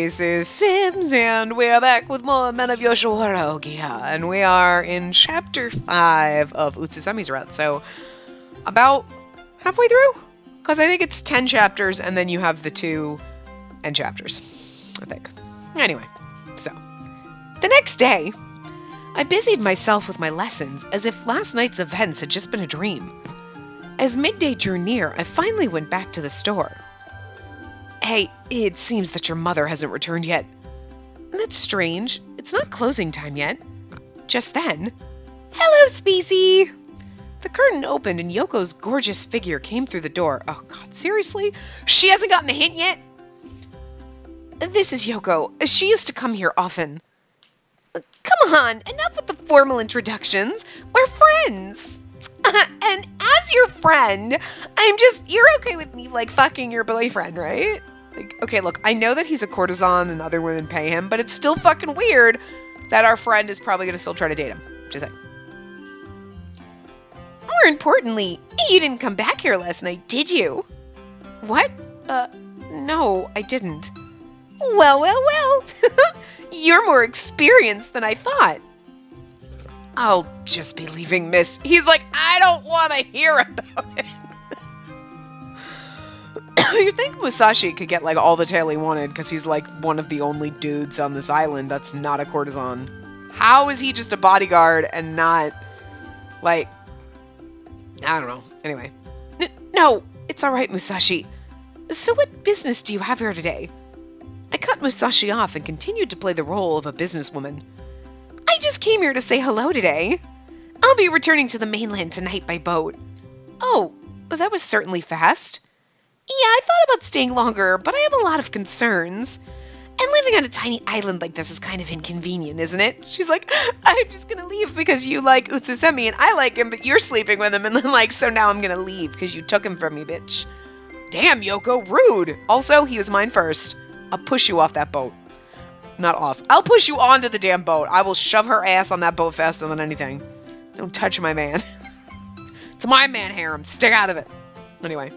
This is Sims, and we're back with more Men of Yoshiwara, Ohgiya, and we are in Chapter 5 of Utsusemi's route, so about halfway through? Because I think it's 10 chapters, and then you have the 2 end chapters, I think. Anyway, so, the next day, I busied myself with my lessons as if last night's events had just been a dream. As midday drew near, I finally went back to the store. Hey, it seems that your mother hasn't returned yet. That's strange. It's not closing time yet. Just then, hello, Spacey! The curtain opened and Yoko's gorgeous figure came through the door. Oh god, seriously? She hasn't gotten the hint yet? This is Yoko. She used to come here often. Come on, enough with the formal introductions. We're friends. And as your friend, you're okay with me, like, fucking your boyfriend, right? Like, okay, look, I know that he's a courtesan and other women pay him, but it's still fucking weird that our friend is probably gonna still try to date him. Just saying. More importantly, you didn't come back here last night, did you? What? No, I didn't. Well. You're more experienced than I thought. I'll just be leaving, miss. He's like, I don't want to hear about it. You'd think Musashi could get, like, all the tail he wanted because he's, like, one of the only dudes on this island that's not a courtesan. How is he just a bodyguard and not, like, I don't know. Anyway. No, it's all right, Musashi. So what business do you have here today? I cut Musashi off and continued to play the role of a businesswoman. I just came here to say hello today. I'll be returning to the mainland tonight by boat. Oh, that was certainly fast. Yeah, I thought about staying longer, but I have a lot of concerns. And living on a tiny island like this is kind of inconvenient, isn't it? She's like, I'm just gonna leave because you like Utsusemi and I like him, but you're sleeping with him, and then like, so now I'm gonna leave because you took him from me, bitch. Damn, Yoko, rude. Also, he was mine first. I'll push you off that boat. Not off. I'll push you onto the damn boat. I will shove her ass on that boat faster than anything. Don't touch my man. It's my man harem. Stick out of it. Anyway.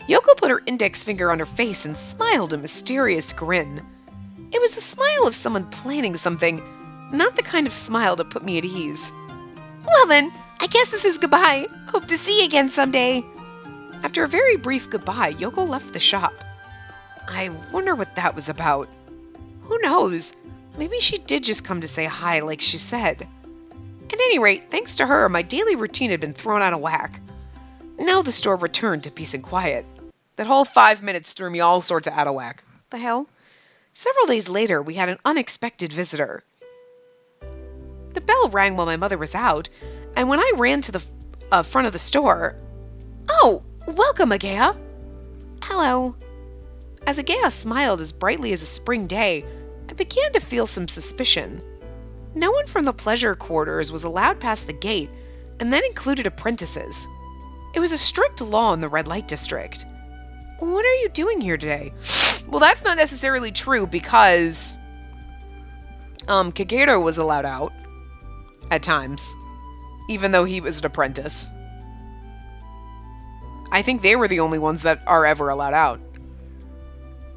Yoko put her index finger on her face and smiled a mysterious grin. It was the smile of someone planning something, not the kind of smile that put me at ease. Well then, I guess this is goodbye. Hope to see you again someday. After a very brief goodbye, Yoko left the shop. I wonder what that was about. Who knows? Maybe she did just come to say hi like she said. At any rate, thanks to her, my daily routine had been thrown out of whack. Now the store returned to peace and quiet. That whole 5 minutes threw me all sorts of out of whack. The hell? Several days later, we had an unexpected visitor. The bell rang while my mother was out, and when I ran to the front of the store... Oh, welcome, Ohgiya. Hello. As Ohgiya smiled as brightly as a spring day, I began to feel some suspicion. No one from the pleasure quarters was allowed past the gate, and that included apprentices. It was a strict law in the red light district. What are you doing here today? Well, that's not necessarily true because Kagero was allowed out at times, even though he was an apprentice. I think they were the only ones that are ever allowed out.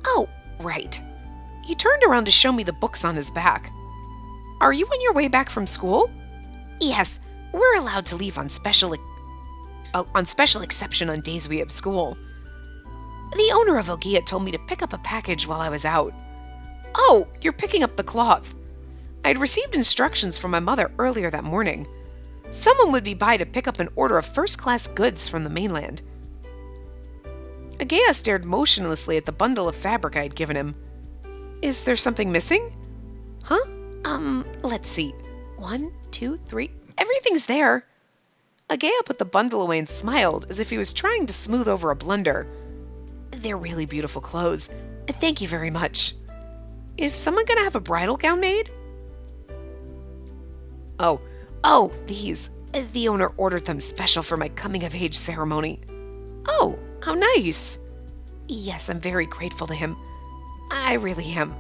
Oh, right. He turned around to show me the books on his back. Are you on your way back from school? Yes, we're allowed to leave on special exception on days we have school. The owner of Ohgiya told me to pick up a package while I was out. Oh, you're picking up the cloth. I had received instructions from my mother earlier that morning. Someone would be by to pick up an order of first-class goods from the mainland. Ohgiya stared motionlessly at the bundle of fabric I had given him. Is there something missing? Huh? Let's see. 1, 2, 3. Everything's there. Ohgiya put the bundle away and smiled as if he was trying to smooth over a blunder. They're really beautiful clothes. Thank you very much. Is someone gonna have a bridal gown made? Oh, these. The owner ordered them special for my coming-of-age ceremony. Oh, how nice. Yes, I'm very grateful to him. I really am.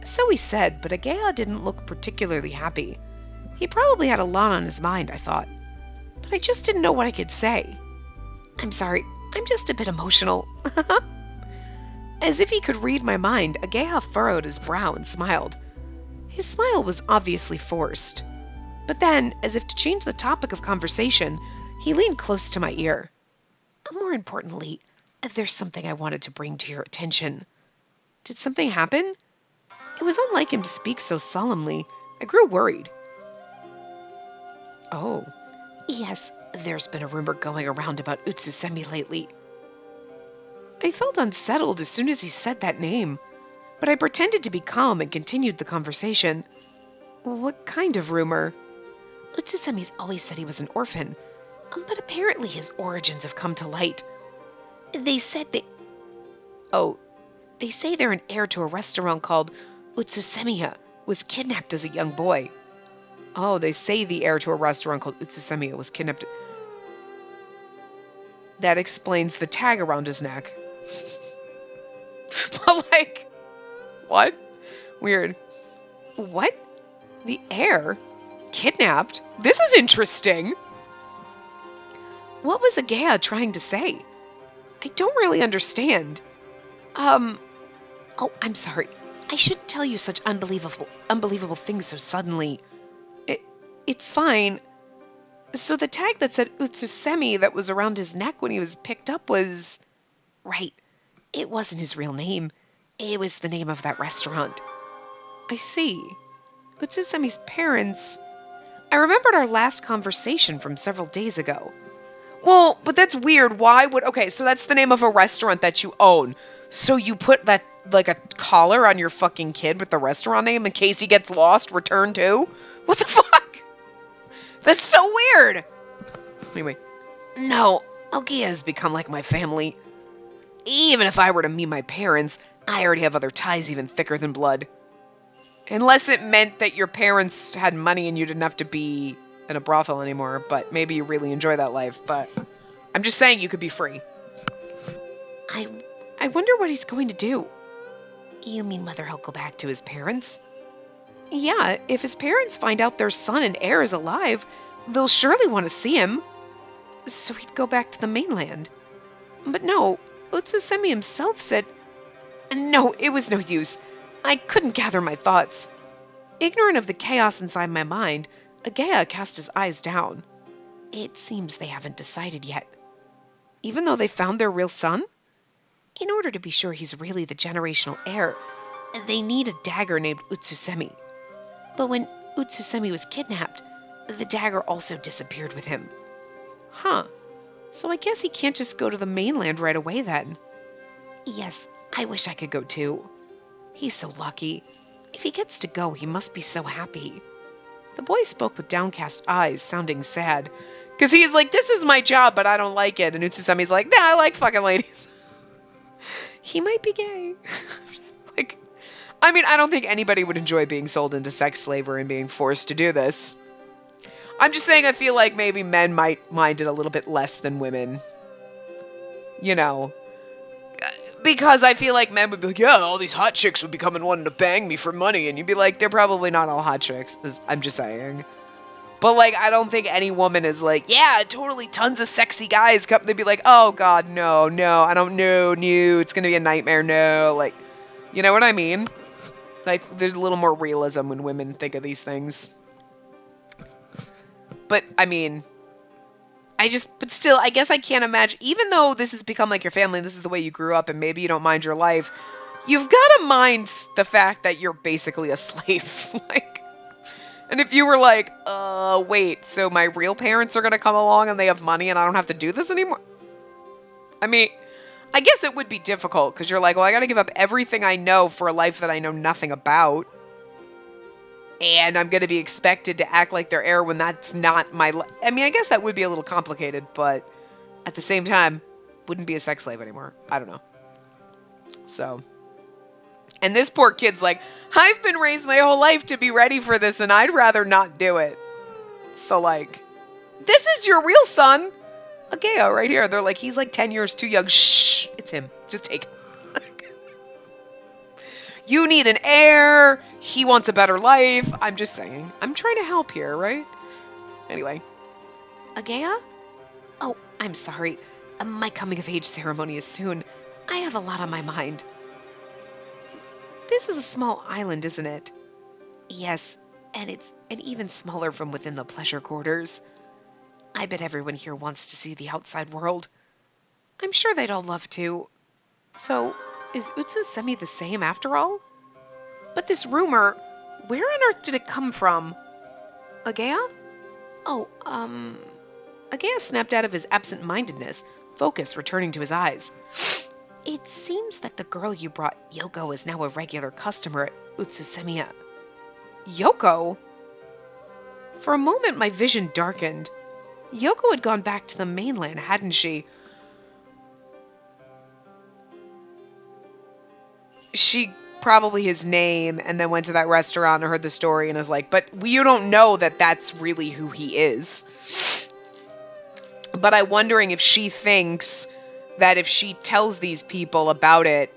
So he said, but Ohgiya didn't look particularly happy. He probably had a lot on his mind, I thought. But I just didn't know what I could say. I'm sorry, I'm just a bit emotional. As if he could read my mind, Ohgiya furrowed his brow and smiled. His smile was obviously forced. But then, as if to change the topic of conversation, he leaned close to my ear. More importantly, there's something I wanted to bring to your attention. Did something happen? It was unlike him to speak so solemnly. I grew worried. Oh. Yes, there's been a rumor going around about Utsusemi lately. I felt unsettled as soon as he said that name, but I pretended to be calm and continued the conversation. What kind of rumor? Utsusemi's always said he was an orphan, but apparently his origins have come to light. They say they're an heir to a restaurant called Utsusemiya, was kidnapped as a young boy. Oh, they say the heir to a restaurant called Utsusemiya was kidnapped. That explains the tag around his neck. But like, what? Weird. What? The heir? Kidnapped? This is interesting. What was Ohgiya trying to say? I don't really understand. Oh, I'm sorry. I shouldn't tell you such unbelievable things so suddenly. It's fine. So the tag that said Utsusemi that was around his neck when he was picked up was... Right. It wasn't his real name. It was the name of that restaurant. I see. Utsusemi's parents... I remembered our last conversation from several days ago. Well, but that's weird. Why would... Okay, so that's the name of a restaurant that you own. So you put that, like, a collar on your fucking kid with the restaurant name in case he gets lost, return to? What the fuck? That's so weird. Anyway. No, Ohgiya has become like my family. Even if I were to meet my parents, I already have other ties even thicker than blood. Unless it meant that your parents had money and you didn't have to be in a brothel anymore, but maybe you really enjoy that life, but I'm just saying you could be free. I wonder what he's going to do. You mean whether he'll go back to his parents? Yeah, if his parents find out their son and heir is alive, they'll surely want to see him. So he'd go back to the mainland. But no, Utsusemi himself said... No, it was no use. I couldn't gather my thoughts. Ignorant of the chaos inside my mind, Ohgiya cast his eyes down. It seems they haven't decided yet. Even though they found their real son? In order to be sure he's really the generational heir, they need a dagger named Utsusemi. But when Utsusemi was kidnapped, the dagger also disappeared with him. Huh. So I guess he can't just go to the mainland right away then. Yes, I wish I could go too. He's so lucky. If he gets to go, he must be so happy. The boy spoke with downcast eyes, sounding sad. Because he's like, this is my job, but I don't like it. And Utsusemi's like, nah, I like fucking ladies. He might be gay. Like, I mean, I don't think anybody would enjoy being sold into sex slavery and being forced to do this. I'm just saying I feel like maybe men might mind it a little bit less than women. You know. Because I feel like men would be like, yeah, all these hot chicks would be coming wanting to bang me for money. And you'd be like, they're probably not all hot chicks. I'm just saying. But, like, I don't think any woman is like, yeah, totally tons of sexy guys come. They'd be like, oh, God, no, I don't know, it's going to be a nightmare, no. Like, you know what I mean? Like, there's a little more realism when women think of these things. But, I mean, but still, I guess I can't imagine, even though this has become like your family, this is the way you grew up, and maybe you don't mind your life, you've got to mind the fact that you're basically a slave. Like, and if you were like, wait, so my real parents are going to come along and they have money and I don't have to do this anymore? I mean, I guess it would be difficult because you're like, well, I got to give up everything I know for a life that I know nothing about. And I'm going to be expected to act like their heir when that's not my life. I mean, I guess that would be a little complicated, but at the same time, wouldn't be a sex slave anymore. I don't know. So... And this poor kid's like, I've been raised my whole life to be ready for this, and I'd rather not do it. So, like, this is your real son. Ohgiya right here. They're like, he's like 10 years too young. Shh, it's him. Just take it. You need an heir. He wants a better life. I'm just saying. I'm trying to help here, right? Anyway. Ohgiya? Oh, I'm sorry. My coming of age ceremony is soon. I have a lot on my mind. This is a small island, isn't it? Yes, and it's an even smaller from within the pleasure quarters. I bet everyone here wants to see the outside world. I'm sure they'd all love to. So, is Utsusemi the same after all? But this rumor, where on earth did it come from? Ohgiya? Oh, Ohgiya snapped out of his absent-mindedness, focus returning to his eyes. It seems that the girl you brought, Yoko, is now a regular customer at Utsusemiya. Yoko? For a moment, my vision darkened. Yoko had gone back to the mainland, hadn't she? She probably his name and then went to that restaurant and heard the story and is like, but you don't know that that's really who he is. But I'm wondering if she thinks that if she tells these people about it,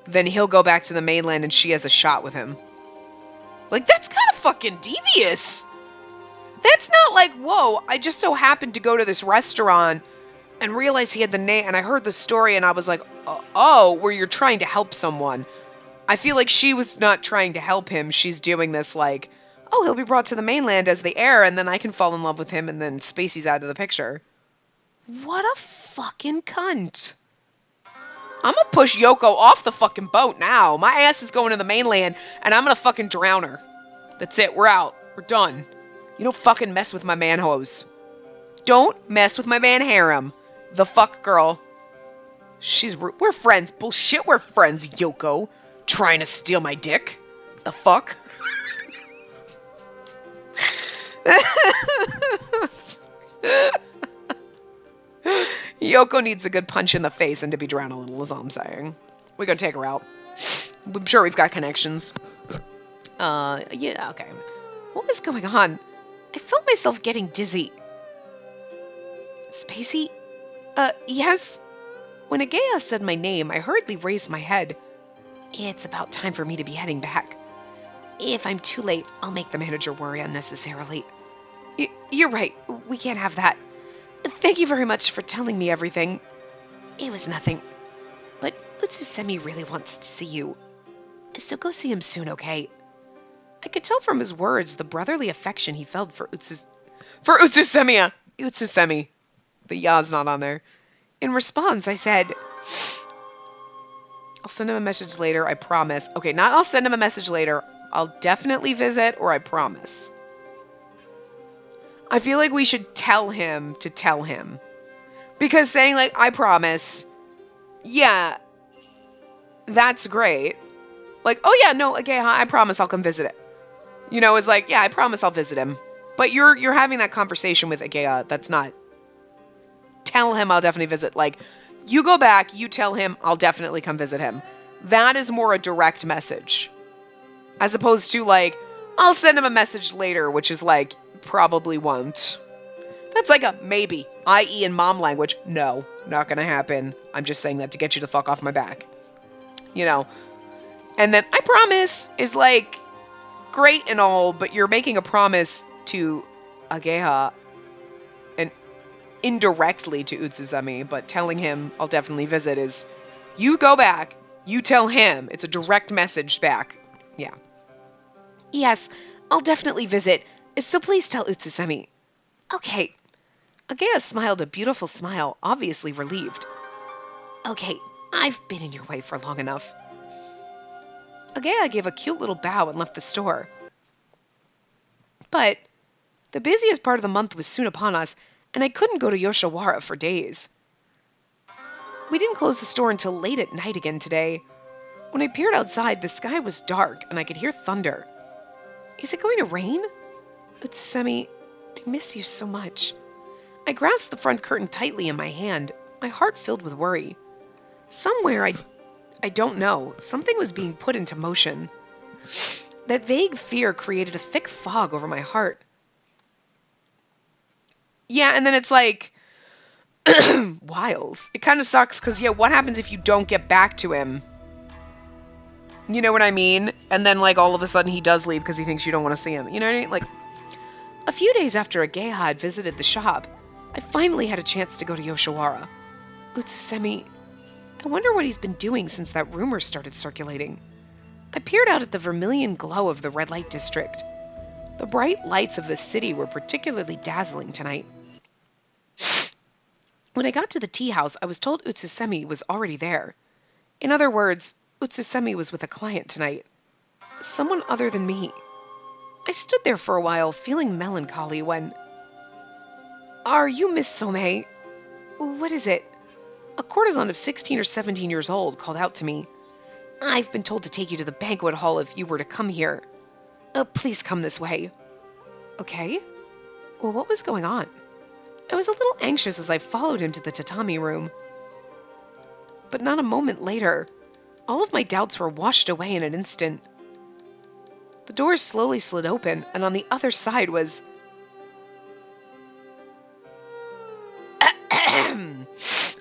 then he'll go back to the mainland and she has a shot with him. Like, that's kind of fucking devious. That's not like, whoa, I just so happened to go to this restaurant and realized he had the name, and I heard the story and I was like, oh, where you're trying to help someone. I feel like she was not trying to help him. She's doing this like, oh, he'll be brought to the mainland as the heir, and then I can fall in love with him, and then Spacey's out of the picture. What a fucking cunt. I'm gonna push Yoko off the fucking boat now. My ass is going to the mainland, and I'm gonna fucking drown her. That's it. We're out. We're done. You don't fucking mess with my man hose. Don't mess with my man harem. The fuck girl. We're friends. Bullshit, we're friends, Yoko. Trying to steal my dick. The fuck? Yoko needs a good punch in the face and to be drowned a little, is all I'm saying. We're gonna take her out. I'm sure we've got connections. Yeah, okay. What was going on? I felt myself getting dizzy. Spacey? Yes? When Ohgiya said my name, I hurriedly raised my head. It's about time for me to be heading back. If I'm too late, I'll make the manager worry unnecessarily. You're right. We can't have that. Thank you very much for telling me everything. It was nothing. But Utsusemi really wants to see you. So go see him soon, okay? I could tell from his words the brotherly affection he felt for Utsusemi. Utsusemi. The ya's not on there. In response, I said, I'll send him a message later, I promise. Okay, not I'll send him a message later. I'll definitely visit, or I promise. I feel like we should tell him to tell him. Because saying, like, I promise, yeah, that's great. Like, oh yeah, no, okay, I promise I'll come visit it. You know, it's like, yeah, I promise I'll visit him. But you're having that conversation with Ohgiya. That's not, tell him I'll definitely visit. Like, you go back, you tell him I'll definitely come visit him. That is more a direct message. As opposed to, like, I'll send him a message later, which is like, probably won't. That's like a maybe, i.e. in mom language, no, not gonna happen. I'm just saying that to get you the fuck off my back. You know? And then, I promise, is like, great and all, but you're making a promise to Ohgiya and indirectly to Utsusemi, but telling him I'll definitely visit is, you go back, you tell him, it's a direct message back. Yeah. Yes, I'll definitely visit, so please tell Utsusemi. Okay. Ohgiya smiled a beautiful smile, obviously relieved. Okay, I've been in your way for long enough. Ohgiya gave a cute little bow and left the store. But the busiest part of the month was soon upon us, and I couldn't go to Yoshiwara for days. We didn't close the store until late at night again today. When I peered outside, the sky was dark, and I could hear thunder. Is it going to rain? Utsusemi, I miss you so much. I grasped the front curtain tightly in my hand, my heart filled with worry. Somewhere, I don't know, something was being put into motion. That vague fear created a thick fog over my heart. Yeah, and then it's like, Wiles. It kind of sucks, because, yeah, what happens if you don't get back to him? You know what I mean? And then, like, all of a sudden he does leave because he thinks you don't want to see him. You know what I mean? Like, a few days after Ohgiya had visited the shop, I finally had a chance to go to Yoshiwara. Utsusemi, I wonder what he's been doing since that rumor started circulating. I peered out at the vermilion glow of the red light district. The bright lights of the city were particularly dazzling tonight. When I got to the tea house, I was told Utsusemi was already there. In other words, Utsusemi was with a client tonight. Someone other than me. I stood there for a while, feeling melancholy when... "Are you Miss Somei? What is it?" A courtesan of 16 or 17 years old called out to me. "I've been told to take you to the banquet hall if you were to come here. Please come this way." Okay. Well, what was going on? I was a little anxious as I followed him to the tatami room. But not a moment later, all of my doubts were washed away in an instant. The doors slowly slid open, and on the other side was...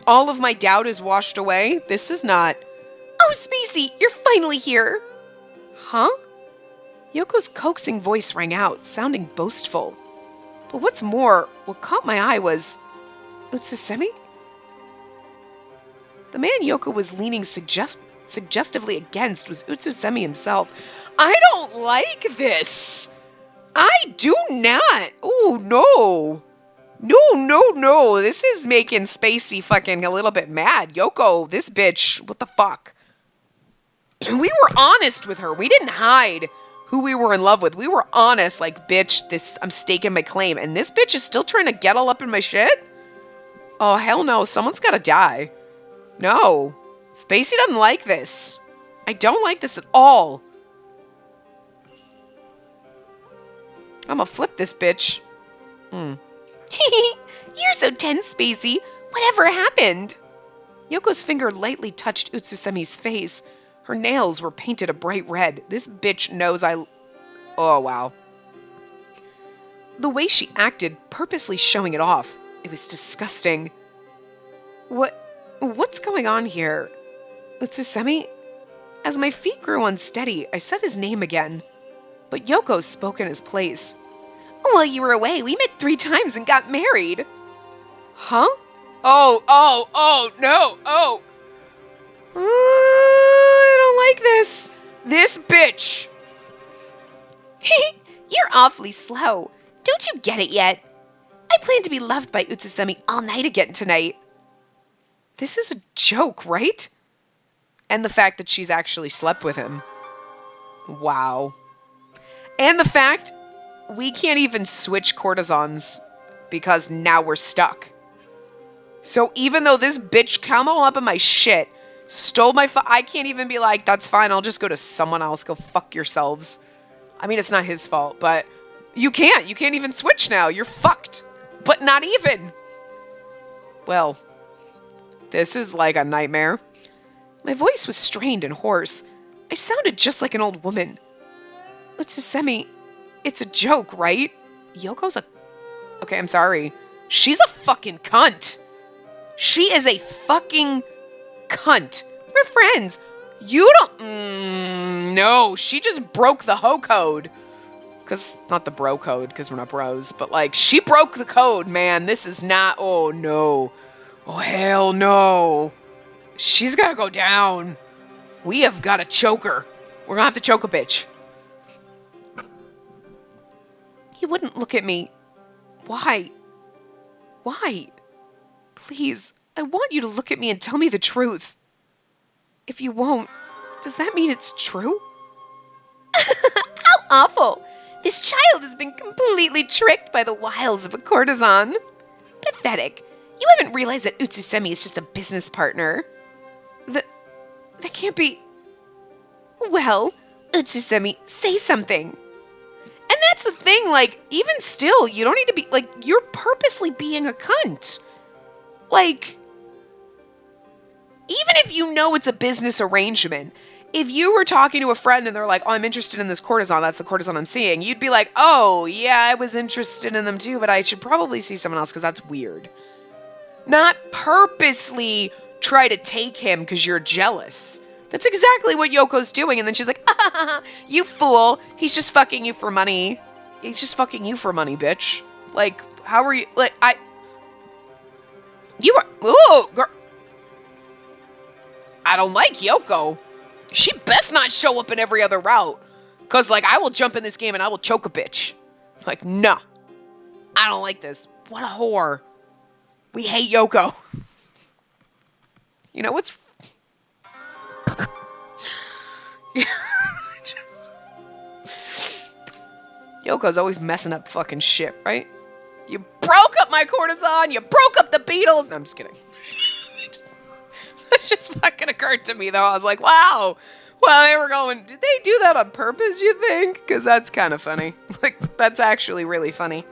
All of my doubt is washed away? This is not... "Oh, Spacey, you're finally here!" Huh? Yoko's coaxing voice rang out, sounding boastful. But what's more, what caught my eye was... Utsusemi? The man Yoko was leaning suggestively against was Utsusemi himself. I don't like this! I do not! Oh, no! No. This is making Spacey fucking a little bit mad. Yoko, this bitch, what the fuck? We were honest with her. We didn't hide who we were in love with. We were honest, like, bitch, I'm staking my claim. And this bitch is still trying to get all up in my shit? Oh, hell no. Someone's gotta die. No. Spacey doesn't like this. I don't like this at all. I'm gonna flip this bitch. You're so tense, Spacey. Whatever happened? Yoko's finger lightly touched Utsusemi's face. Her nails were painted a bright red. This bitch knows I... Oh, wow. The way she acted, purposely showing it off. It was disgusting. What's going on here? Utsusemi? As my feet grew unsteady, I said his name again. But Yoko spoke in his place. While you were away, we met 3 times and got married. Huh? Oh, no, oh. I don't like this. This bitch. You're awfully slow. Don't you get it yet? I plan to be loved by Utsusemi all night again tonight. This is a joke, right? And the fact that she's actually slept with him. Wow. And the fact we can't even switch courtesans because now we're stuck. So even though this bitch come all up in my shit, stole my I can't even be like, that's fine, I'll just go to someone else. Go fuck yourselves. I mean, it's not his fault, but you can't. You can't even switch now. You're fucked. But not even. Well, this is like a nightmare. My voice was strained and hoarse. I sounded just like an old woman. Utsusemi, it's a joke, right? Yoko's a... Okay, I'm sorry. She's a fucking cunt. She is a fucking cunt. We're friends. You don't... no, she just broke the hoe code. Not the bro code, because we're not bros. But, like, she broke the code, man. This is not... Oh, no. Oh, hell no. She's gotta go down. We have got to choke her. We're gonna have to choke a bitch. He wouldn't look at me. Why? Why? Please, I want you to look at me and tell me the truth. If you won't, does that mean it's true? How awful! This child has been completely tricked by the wiles of a courtesan. Pathetic. You haven't realized that Utsusemi is just a business partner. That can't be... Well, Utsusemi, say something. And that's the thing, like, even still, you don't need to be, like, you're purposely being a cunt. Like, even if you know it's a business arrangement, if you were talking to a friend and they're like, oh, I'm interested in this courtesan, that's the courtesan I'm seeing, you'd be like, oh, yeah, I was interested in them too, but I should probably see someone else because that's weird. Not purposely try to take him because you're jealous. That's exactly what Yoko's doing. And then she's like, ah, you fool. He's just fucking you for money. He's just fucking you for money, bitch. Like, how are you? Like, you are, ooh, girl. I don't like Yoko. She best not show up in every other route. Because, like, I will jump in this game and I will choke a bitch. Like, no. I don't like this. What a whore. We hate Yoko. You know what's... Yoko's always messing up fucking shit, right? You broke up my courtesan. You broke up the Beatles. No, I'm just kidding. That just fucking occurred to me, though. I was like, wow. Well, they were going, did they do that on purpose, you think? Because that's kind of funny. Like, that's actually really funny.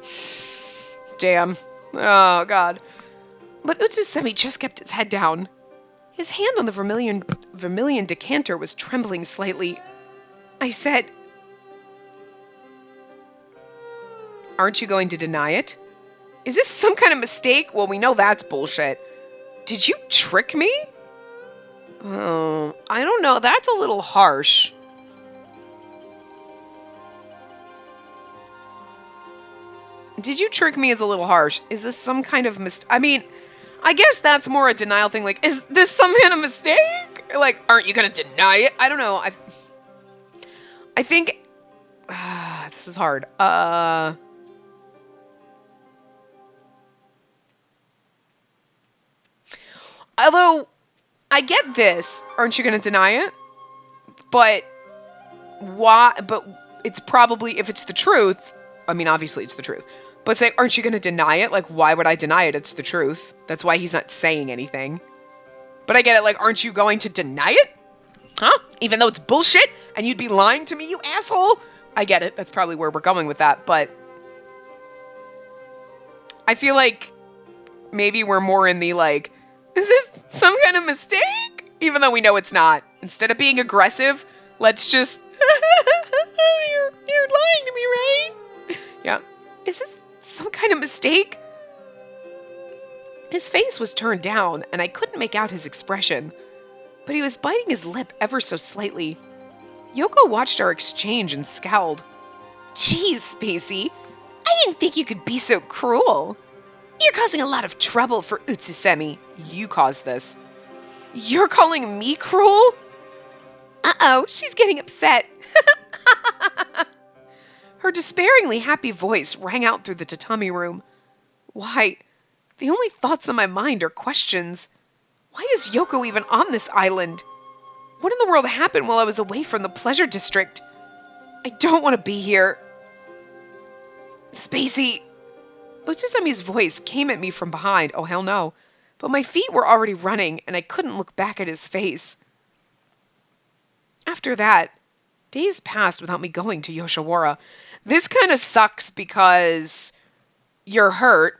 Damn. Oh, God. But Utsusemi just kept his head down. His hand on the vermilion decanter was trembling slightly. I said, aren't you going to deny it? Is this some kind of mistake? Well, we know that's bullshit. Did you trick me? Oh, I don't know. That's a little harsh. Did you trick me is a little harsh. Is this some kind of mistake? I mean, I guess that's more a denial thing. Like, is this some kind of mistake? Like, aren't you going to deny it? I don't know. I think... this is hard. Although, I get this. Aren't you going to deny it? But why? But it's probably, if it's the truth, I mean, obviously it's the truth. But say, aren't you going to deny it? Like, why would I deny it? It's the truth. That's why he's not saying anything. But I get it. Like, aren't you going to deny it? Huh? Even though it's bullshit and you'd be lying to me, you asshole? I get it. That's probably where we're going with that. But I feel like maybe we're more in the, like, is this some kind of mistake? Even though we know it's not. Instead of being aggressive, let's just... you're lying to me, right? Yeah. Is this some kind of mistake? His face was turned down, and I couldn't make out his expression. But he was biting his lip ever so slightly. Yoko watched our exchange and scowled. Jeez, Spacey. I didn't think you could be so cruel. You're causing a lot of trouble for Utsusemi. You caused this. You're calling me cruel? Uh-oh, she's getting upset. Her despairingly happy voice rang out through the tatami room. Why, the only thoughts on my mind are questions. Why is Yoko even on this island? What in the world happened while I was away from the pleasure district? I don't want to be here. Spacey. Utsusemi's voice came at me from behind. Oh, hell no. But my feet were already running, and I couldn't look back at his face. After that, days passed without me going to Yoshiwara. This kind of sucks because you're hurt.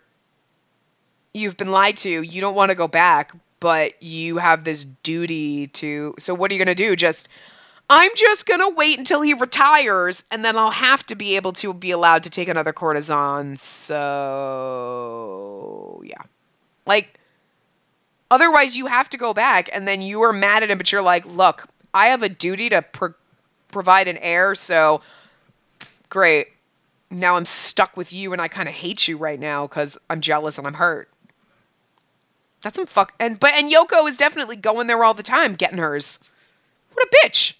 You've been lied to. You don't want to go back, but you have this duty to... So what are you going to do? I'm just going to wait until he retires, and then I'll have to be able to be allowed to take another courtesan. So, yeah. Like, otherwise you have to go back, and then you are mad at him, but you're like, look, I have a duty to provide an heir, so great. Now I'm stuck with you, and I kind of hate you right now because I'm jealous and I'm hurt. That's some fuck... And Yoko is definitely going there all the time, getting hers. What a bitch.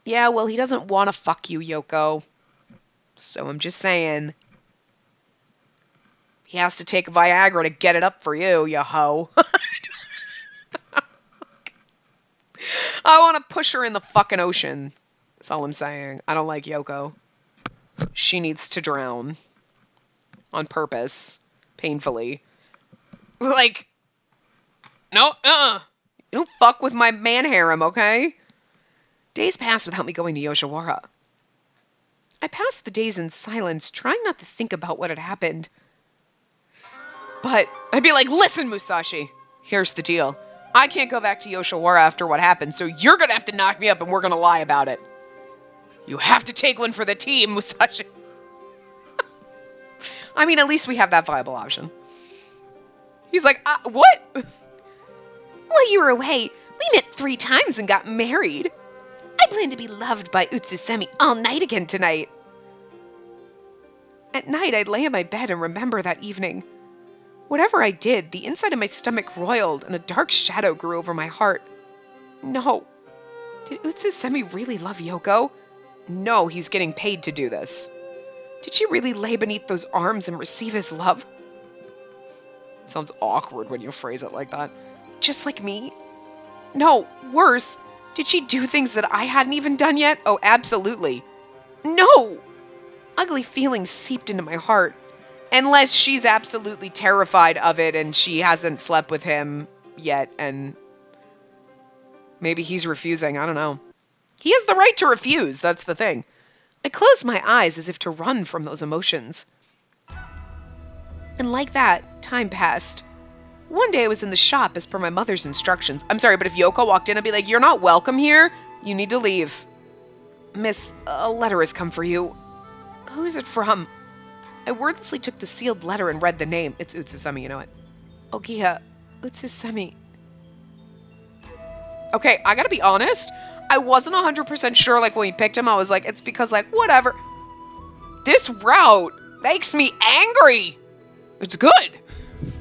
Yeah, well, he doesn't want to fuck you, Yoko. So I'm just saying. He has to take Viagra to get it up for you, you hoe. I want to push her in the fucking ocean. That's all I'm saying. I don't like Yoko. She needs to drown. On purpose. Painfully. Like, no, You don't fuck with my man harem, okay? Days passed without me going to Yoshiwara. I passed the days in silence, trying not to think about what had happened. But I'd be like, listen, Musashi, here's the deal. I can't go back to Yoshiwara after what happened, so you're gonna have to knock me up and we're gonna lie about it. You have to take one for the team, Musashi. I mean, at least we have that viable option. He's like, what? While you were away, we met 3 times and got married. I plan to be loved by Utsusemi all night again tonight. At night, I'd lay in my bed and remember that evening. Whatever I did, the inside of my stomach roiled and a dark shadow grew over my heart. No. Did Utsusemi really love Yoko? No, he's getting paid to do this. Did she really lay beneath those arms and receive his love? Sounds awkward when you phrase it like that. Just like me? No, worse. Did she do things that I hadn't even done yet? Oh, absolutely. No! Ugly feelings seeped into my heart. Unless she's absolutely terrified of it and she hasn't slept with him yet and maybe he's refusing. I don't know. He has the right to refuse. That's the thing. I closed my eyes as if to run from those emotions. And like that, time passed. One day I was in the shop as per my mother's instructions. I'm sorry, but if Yoko walked in, I'd be like, "You're not welcome here. You need to leave." "Miss, a letter has come for you." "Who is it from?" I wordlessly took the sealed letter and read the name. It's Utsusemi, you know it. Ohgiya, Utsusemi. Okay, I gotta be honest. I wasn't 100% sure, like, when we picked him, I was like, it's because, like, whatever. This route makes me angry. It's good.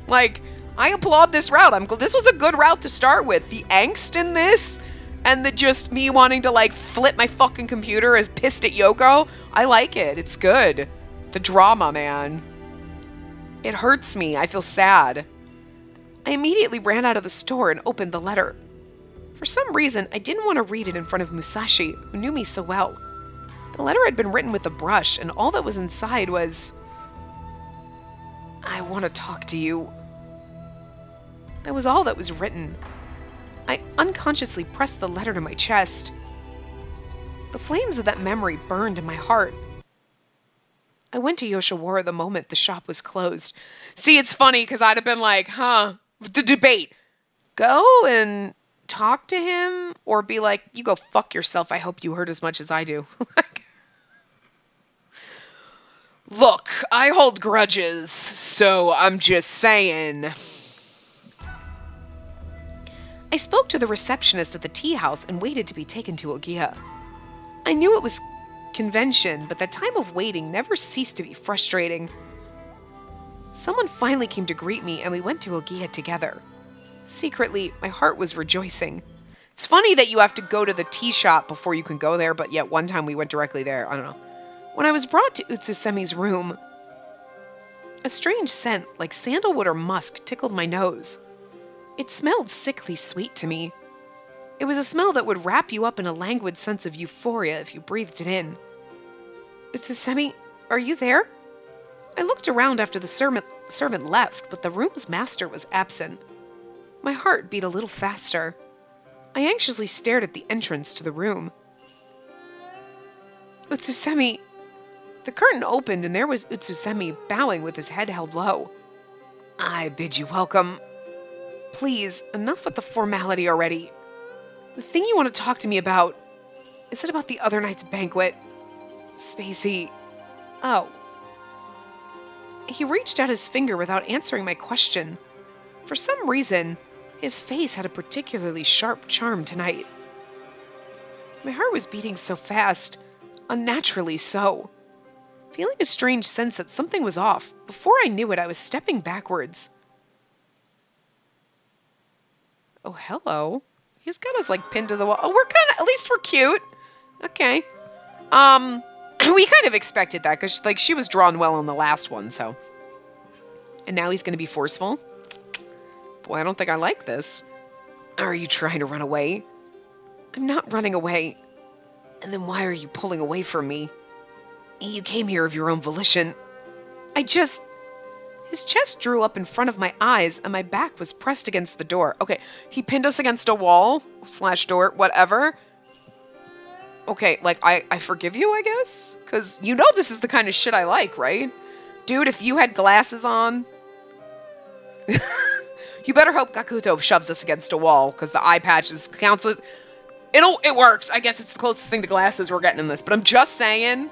Like, I applaud this route. This was a good route to start with. The angst in this, and the just me wanting to, like, flip my fucking computer as pissed at Yoko. I like it. It's good. The drama, man. It hurts me. I feel sad. I immediately ran out of the store and opened the letter. For some reason, I didn't want to read it in front of Musashi, who knew me so well. The letter had been written with a brush, and all that was inside was, "I want to talk to you." That was all that was written. I unconsciously pressed the letter to my chest. The flames of that memory burned in my heart. I went to Yoshiwara the moment the shop was closed. See, it's funny, because I'd have been like, the debate. Go and talk to him, or be like, "You go fuck yourself. I hope you hurt as much as I do." Look, I hold grudges, so I'm just saying. I spoke to the receptionist at the tea house and waited to be taken to Ohgiya. I knew it was convention, but that time of waiting never ceased to be frustrating. Someone finally came to greet me, and we went to Ohgiya together. Secretly, my heart was rejoicing. It's funny that you have to go to the tea shop before you can go there, but yet one time we went directly there. I don't know. When I was brought to Utsusemi's room, a strange scent, like sandalwood or musk, tickled my nose. It smelled sickly sweet to me. It was a smell that would wrap you up in a languid sense of euphoria if you breathed it in. "Utsusemi, are you there?" I looked around after the servant left, but the room's master was absent. My heart beat a little faster. I anxiously stared at the entrance to the room. "Utsusemi." The curtain opened and there was Utsusemi bowing with his head held low. "I bid you welcome." "Please, enough with the formality already. The thing you want to talk to me about, is it about the other night's banquet?" "Spacey." "Oh." He reached out his finger without answering my question. For some reason, his face had a particularly sharp charm tonight. My heart was beating so fast, unnaturally so. Feeling a strange sense that something was off, before I knew it, I was stepping backwards. Oh, hello. He's got us, like, pinned to the wall. Oh, at least we're cute. Okay. We kind of expected that, because, like, she was drawn well in the last one, so. And now he's going to be forceful? Boy, I don't think I like this. Are you trying to run away? I'm not running away. And then why are you pulling away from me? You came here of your own volition. His chest drew up in front of my eyes, and my back was pressed against the door. Okay, he pinned us against a wall, / door, whatever. Okay, like, I forgive you, I guess? Because you know this is the kind of shit I like, right? Dude, if you had glasses on... You better hope Gakuto shoves us against a wall, because the eye patches counts as... It works. I guess it's the closest thing to glasses we're getting in this. But I'm just saying...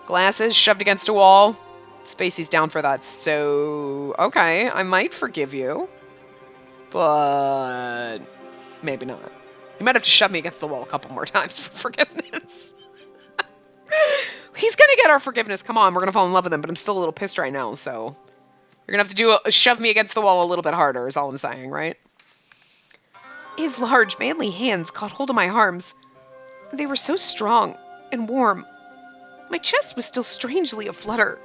Glasses shoved against a wall. Spacey's down for that. So, okay, I might forgive you. But... maybe not. You might have to shove me against the wall a couple more times for forgiveness. He's gonna get our forgiveness. Come on, we're gonna fall in love with him. But I'm still a little pissed right now, so... You're gonna have to shove me against the wall a little bit harder, is all I'm saying, right? His large, manly hands caught hold of my arms. They were so strong and warm. My chest was still strangely aflutter.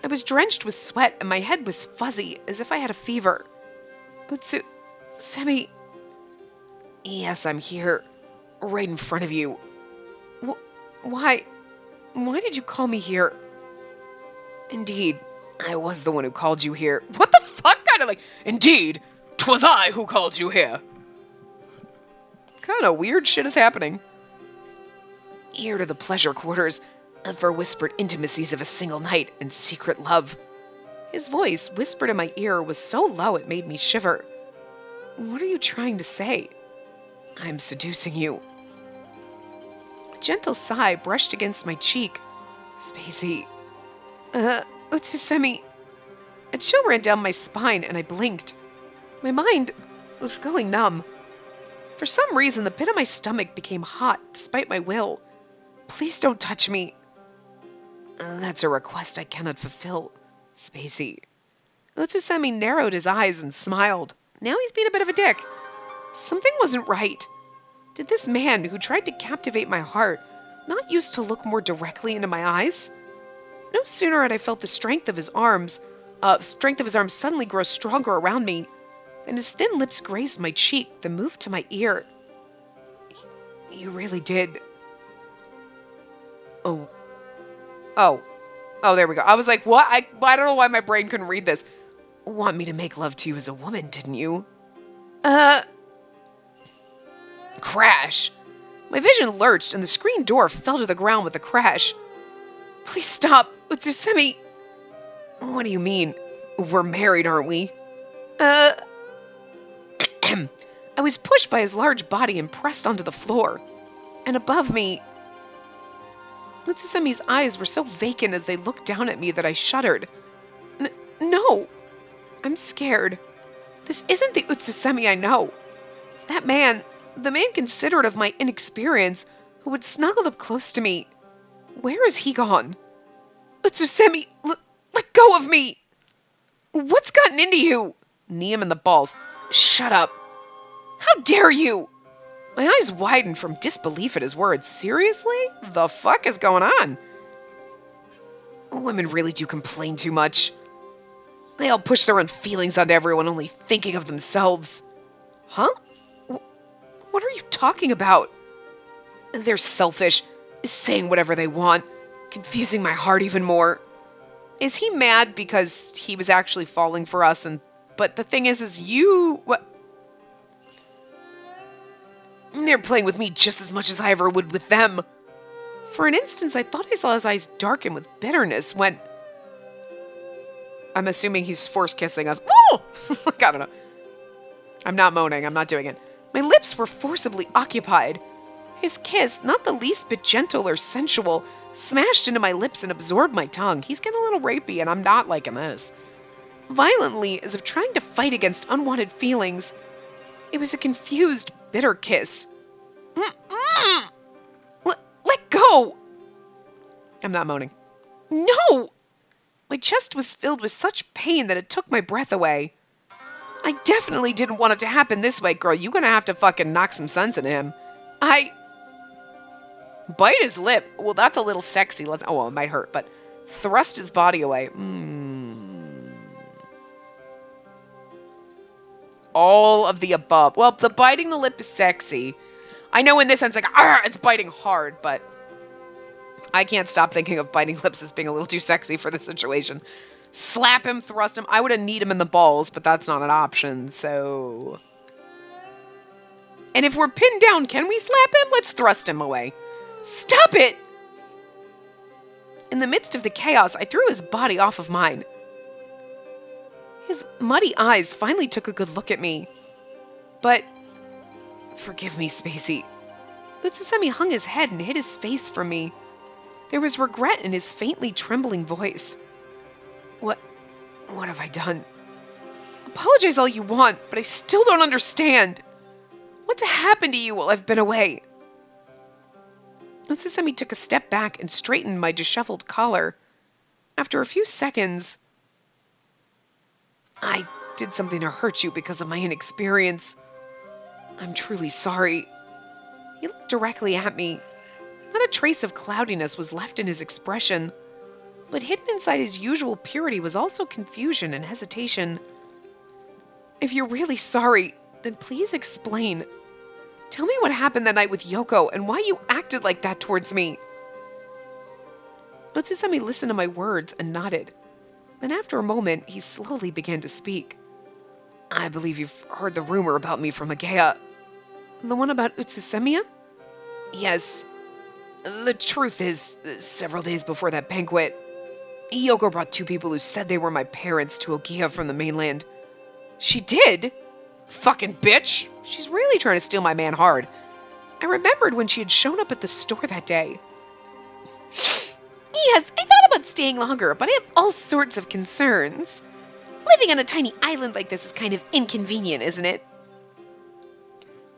I was drenched with sweat and my head was fuzzy as if I had a fever. Semi... Yes, I'm here. Right in front of you. Why did you call me here? Indeed, I was the one who called you here. What the fuck? Kind of like, indeed, 'twas I who called you here. Kind of weird shit is happening. Here to the pleasure quarters, for whispered intimacies of a single night and secret love. His voice, whispered in my ear, was so low it made me shiver. What are you trying to say? I'm seducing you. A gentle sigh brushed against my cheek. Spacey. Utsusemi. A chill ran down my spine and I blinked. My mind was going numb. For some reason, the pit of my stomach became hot despite my will. Please don't touch me. That's a request I cannot fulfill, Spacey. Utsusemi narrowed his eyes and smiled. Now he's being a bit of a dick. Something wasn't right. Did this man who tried to captivate my heart not used to look more directly into my eyes? No sooner had I felt the strength of his arms suddenly grow stronger around me, than his thin lips grazed my cheek, then moved to my ear. You really did. Oh, there we go. I was like, what? I don't know why my brain couldn't read this. Want me to make love to you as a woman, didn't you? Crash. My vision lurched and the screen door fell to the ground with a crash. Please stop, Utsusemi. What do you mean? We're married, aren't we? I was pushed by his large body and pressed onto the floor. And above me... Utsusemi's eyes were so vacant as they looked down at me that I shuddered. No! I'm scared. This isn't the Utsusemi I know. That man, the man considerate of my inexperience, who had snuggled up close to me. Where is he gone? Utsusemi, let go of me! What's gotten into you? Knee him in the balls. Shut up. How dare you? My eyes widened from disbelief at his words. Seriously? The fuck is going on? Women really do complain too much. They all push their own feelings onto everyone, only thinking of themselves. Huh? What are you talking about? They're selfish, saying whatever they want, confusing my heart even more. Is he mad because he was actually falling for us? But the thing is you... What? They're playing with me just as much as I ever would with them. For an instant, I thought I saw his eyes darken with bitterness when... I'm assuming he's force kissing us. Oh! I don't know. I'm not moaning. I'm not doing it. My lips were forcibly occupied. His kiss, not the least bit gentle or sensual, smashed into my lips and absorbed my tongue. He's getting a little rapey, and I'm not liking this. Violently, as if trying to fight against unwanted feelings. It was a confused, bitter kiss. Let go! I'm not moaning. No! My chest was filled with such pain that it took my breath away. I definitely didn't want it to happen this way, girl. You're gonna have to fucking knock some sense into him. Bite his lip. Well, that's a little sexy. Oh, well, it might hurt, but thrust his body away. All of the above. Well, the biting the lip is sexy. I know in this sense, like, it's biting hard, but I can't stop thinking of biting lips as being a little too sexy for this situation. Slap him, thrust him. I would have kneed him in the balls, but that's not an option, so... And if we're pinned down, can we slap him? Let's thrust him away. Stop it! In the midst of the chaos, I threw his body off of mine. His muddy eyes finally took a good look at me. But... Forgive me, Spacey. Utsusemi hung his head and hid his face from me. There was regret in his faintly trembling voice. What have I done? Apologize all you want, but I still don't understand. What's happened to you while I've been away? Utsusemi took a step back and straightened my disheveled collar. After a few seconds... I did something to hurt you because of my inexperience. I'm truly sorry. He looked directly at me. Not a trace of cloudiness was left in his expression, but hidden inside his usual purity was also confusion and hesitation. If you're really sorry, then please explain. Tell me what happened that night with Yoko and why you acted like that towards me. Utsusemi listened to my words and nodded. Then after a moment, he slowly began to speak. I believe you've heard the rumor about me from Ohgiya. The one about Utsusemiya? Yes. The truth is, several days before that banquet, Yoko brought two people who said they were my parents to Ohgiya from the mainland. She did? Fucking bitch! She's really trying to steal my man hard. I remembered when she had shown up at the store that day. Yes, I thought about staying longer, but I have all sorts of concerns. Living on a tiny island like this is kind of inconvenient, isn't it?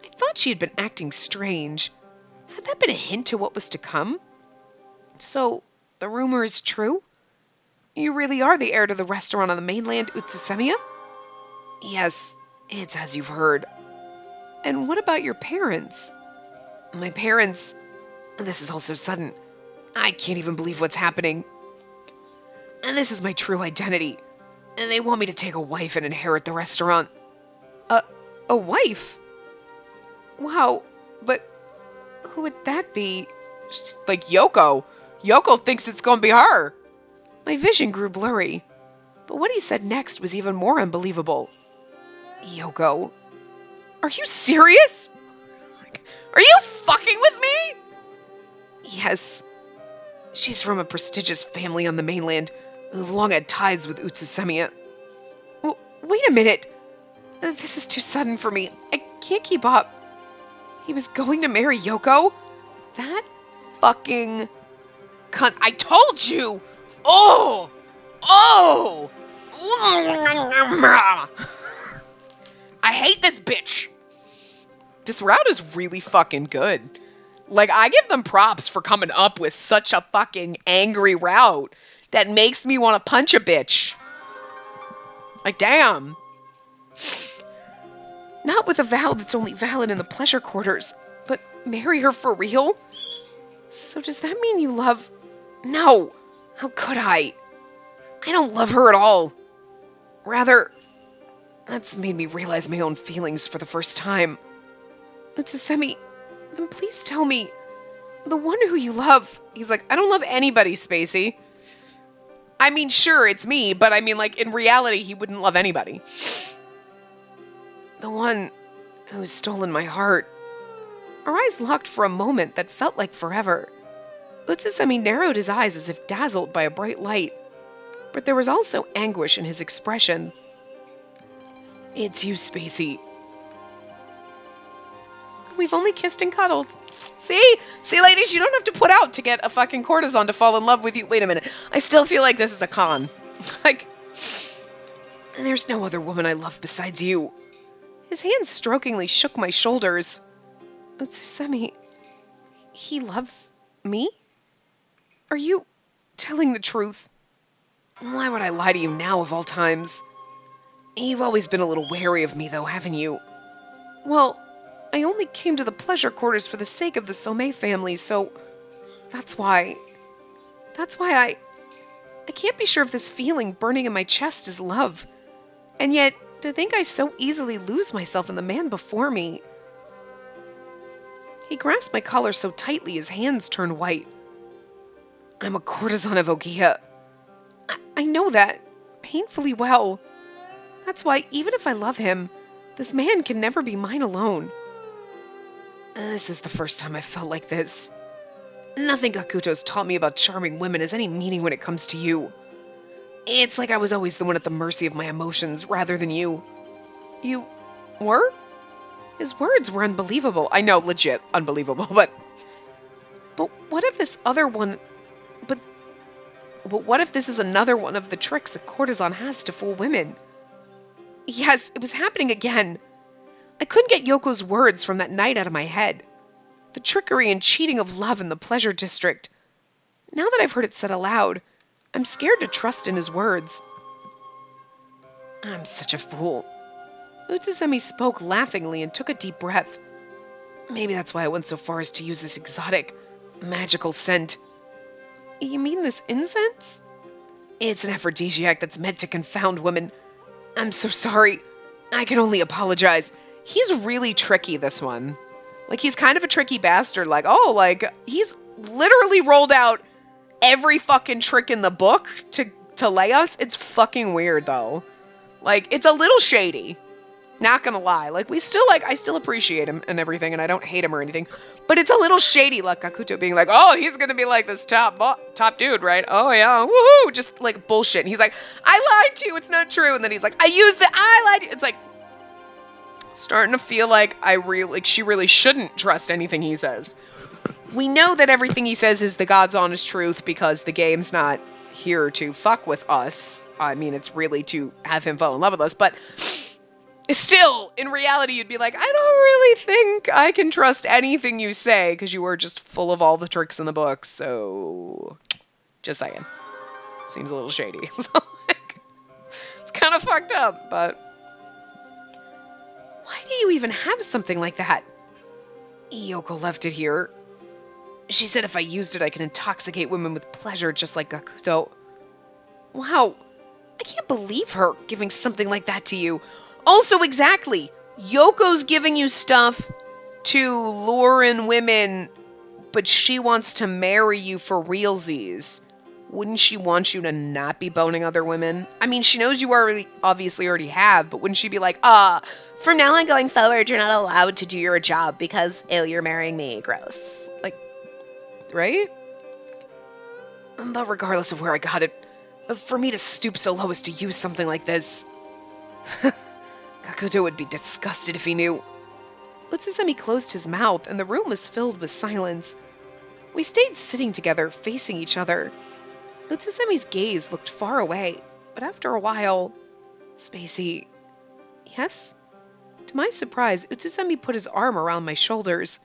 I thought she had been acting strange. Had that been a hint to what was to come? So, the rumor is true? You really are the heir to the restaurant on the mainland, Utsusemiya? Yes, it's as you've heard. And what about your parents? My parents... This is all so sudden. I can't even believe what's happening. And this is my true identity. And they want me to take a wife and inherit the restaurant. A wife? Wow, but who would that be? Like Yoko. Yoko thinks it's gonna be her. My vision grew blurry. But what he said next was even more unbelievable. Yoko. Are you serious? Are you fucking with me? Yes. She's from a prestigious family on the mainland who've long had ties with Utsusemiya. Wait a minute. This is too sudden for me. I can't keep up. He was going to marry Yoko? That fucking cunt. I told you! Oh! Oh! I hate this bitch! This route is really fucking good. Like, I give them props for coming up with such a fucking angry route that makes me want to punch a bitch. Like, damn. Not with a vow that's only valid in the pleasure quarters, but marry her for real? So does that mean you love... No! How could I? I don't love her at all. Rather, that's made me realize my own feelings for the first time. Utsusemi, then please tell me, the one who you love... He's like, I don't love anybody, Spacey. I mean, sure, it's me, but I mean, like, in reality, he wouldn't love anybody. The one who's stolen my heart. Our eyes locked for a moment that felt like forever. Utsusemi narrowed his eyes as if dazzled by a bright light, but there was also anguish in his expression. It's you, Spacey. We've only kissed and cuddled. See, ladies, you don't have to put out to get a fucking courtesan to fall in love with you. Wait a minute. I still feel like this is a con. Like, there's no other woman I love besides you. His hand strokingly shook my shoulders. Utsusemi, he loves me? Are you telling the truth? Why would I lie to you now of all times? You've always been a little wary of me, though, haven't you? Well, I only came to the pleasure quarters for the sake of the Somei family, so that's why I can't be sure if this feeling burning in my chest is love. And yet, to think I so easily lose myself in the man before me. He grasped my collar so tightly his hands turned white. I'm a courtesan of Ohgiya. I know that painfully well. That's why, even if I love him, this man can never be mine alone. This is the first time I felt like this. Nothing Gakuto's taught me about charming women has any meaning when it comes to you. It's like I was always the one at the mercy of my emotions, rather than you. You were? His words were unbelievable. I know, legit, unbelievable, but what if this other one... But what if this is another one of the tricks a courtesan has to fool women? Yes, it was happening again. I couldn't get Yoko's words from that night out of my head. The trickery and cheating of love in the pleasure district. Now that I've heard it said aloud, I'm scared to trust in his words. I'm such a fool. Utsusemi spoke laughingly and took a deep breath. Maybe that's why I went so far as to use this exotic, magical scent. You mean this incense? It's an aphrodisiac that's meant to confound women. I'm so sorry. I can only apologize. He's really tricky, this one. Like, he's kind of a tricky bastard. Like, oh, like, he's literally rolled out every fucking trick in the book to lay us. It's fucking weird, though. Like, it's a little shady. Not gonna lie. Like, I still appreciate him and everything, and I don't hate him or anything. But it's a little shady, like Kakuto being like, oh, he's gonna be like this top dude, right? Oh, yeah, woohoo! Just, like, bullshit. And he's like, I lied to you, it's not true. And then he's like, I lied to you. It's like, starting to feel like she really shouldn't trust anything he says. We know that everything he says is the God's honest truth because the game's not here to fuck with us. I mean, it's really to have him fall in love with us, but still, in reality, you'd be like, I don't really think I can trust anything you say because you were just full of all the tricks in the book, so just saying. Seems a little shady. So, like, it's kind of fucked up, but why do you even have something like that? Yoko left it here. She said if I used it, I could intoxicate women with pleasure just like Gakuto. Wow, I can't believe her giving something like that to you. Also, exactly, Yoko's giving you stuff to lure in women, but she wants to marry you for realsies. Wouldn't she want you to not be boning other women? I mean, she knows you obviously already have, but wouldn't she be like, from now on going forward, you're not allowed to do your job because, you're marrying me. Gross. Like, right? But regardless of where I got it, for me to stoop so low as to use something like this, Kakuto would be disgusted if he knew. Utsusemi closed his mouth, and the room was filled with silence. We stayed sitting together, facing each other. Utsusemi's gaze looked far away, but after a while, Spacey. Yes? To my surprise, Utsusemi put his arm around my shoulders,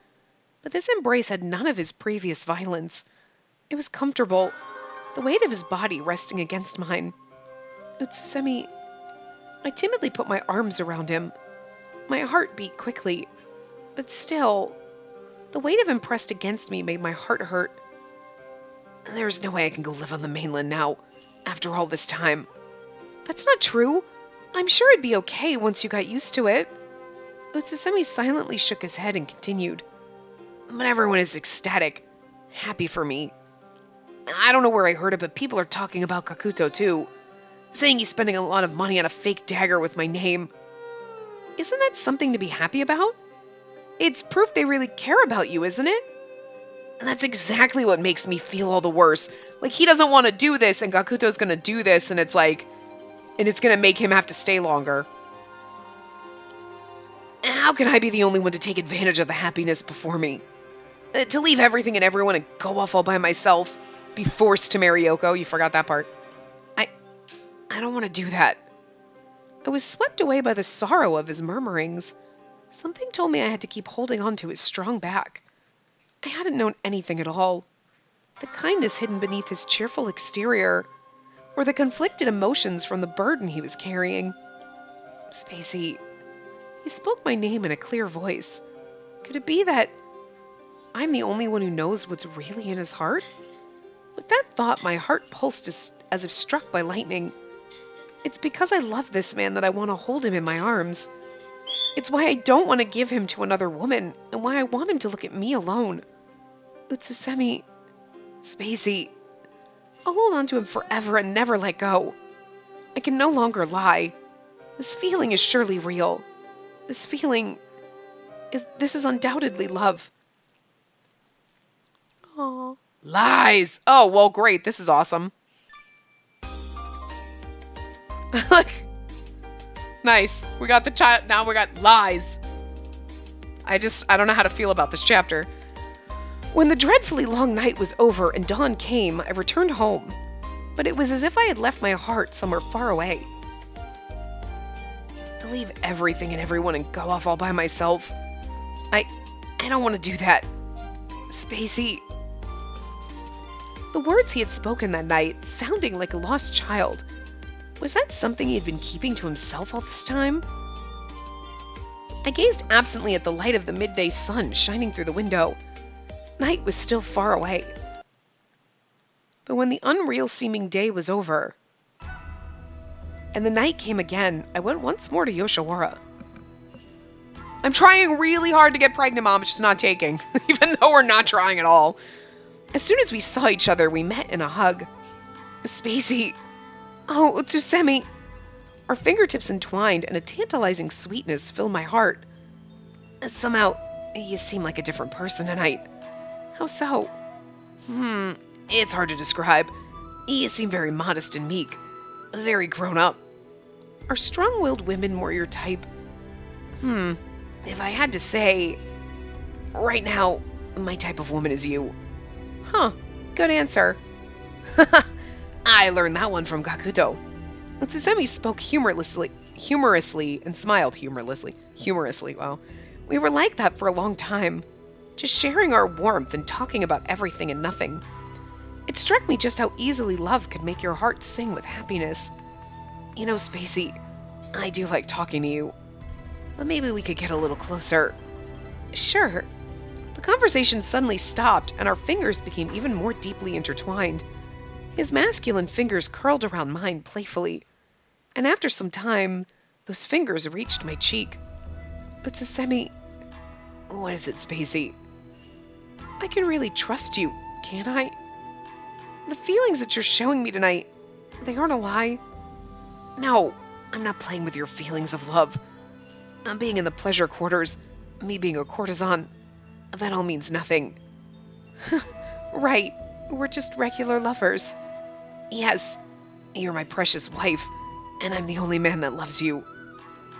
but this embrace had none of his previous violence. It was comfortable, the weight of his body resting against mine. Utsusemi. I timidly put my arms around him. My heart beat quickly, but still, the weight of him pressed against me made my heart hurt. There is no way I can go live on the mainland now, after all this time. That's not true. I'm sure it'd be okay once you got used to it. Utsusemi silently shook his head and continued. But everyone is ecstatic, happy for me. I don't know where I heard it, but people are talking about Kakuto too, saying he's spending a lot of money on a fake dagger with my name. Isn't that something to be happy about? It's proof they really care about you, isn't it? And that's exactly what makes me feel all the worse. Like, he doesn't want to do this, and Gakuto's gonna do this, and it's like, and it's gonna make him have to stay longer. How can I be the only one to take advantage of the happiness before me? To leave everything and everyone and go off all by myself? Be forced to marry Yoko? You forgot that part. I don't want to do that. I was swept away by the sorrow of his murmurings. Something told me I had to keep holding on to his strong back. I hadn't known anything at all. The kindness hidden beneath his cheerful exterior, or the conflicted emotions from the burden he was carrying. Spacey. He spoke my name in a clear voice. Could it be that I'm the only one who knows what's really in his heart? With that thought, my heart pulsed as if struck by lightning. It's because I love this man that I want to hold him in my arms. It's why I don't want to give him to another woman, and why I want him to look at me alone. Utsusemi. Spacey. I'll hold on to him forever and never let go. I can no longer lie. This feeling is surely real. This is undoubtedly love. Aww. Lies! Oh, well, great. This is awesome. Like, nice. We got the child. Now we got lies. I don't know how to feel about this chapter. When the dreadfully long night was over and dawn came, I returned home. But it was as if I had left my heart somewhere far away. To leave everything and everyone and go off all by myself. I don't want to do that. Spacey. The words he had spoken that night, sounding like a lost child. Was that something he had been keeping to himself all this time? I gazed absently at the light of the midday sun shining through the window. Night was still far away. But when the unreal-seeming day was over, and the night came again, I went once more to Yoshiwara. I'm trying really hard to get pregnant, Mom. It's just not taking, even though we're not trying at all. As soon as we saw each other, we met in a hug. Spacey. Oh, Utsusemi. Our fingertips entwined, and a tantalizing sweetness filled my heart. Somehow, you seem like a different person tonight. How so? It's hard to describe. You seem very modest and meek. Very grown up. Are strong-willed women more your type? If I had to say, right now, my type of woman is you. Huh, good answer. I learned that one from Gakuto. Utsusemi spoke humorously, and smiled humorously, wow. We were like that for a long time, just sharing our warmth and talking about everything and nothing. It struck me just how easily love could make your heart sing with happiness. You know, Spacey, I do like talking to you, but maybe we could get a little closer. Sure. The conversation suddenly stopped, and our fingers became even more deeply intertwined. His masculine fingers curled around mine playfully, and after some time, those fingers reached my cheek. Utsusemi, what is it, Spacey? I can really trust you, can't I? The feelings that you're showing me tonight, they aren't a lie. No, I'm not playing with your feelings of love. I'm being in the pleasure quarters, me being a courtesan, that all means nothing. Right, we're just regular lovers. Yes, you're my precious wife, and I'm the only man that loves you.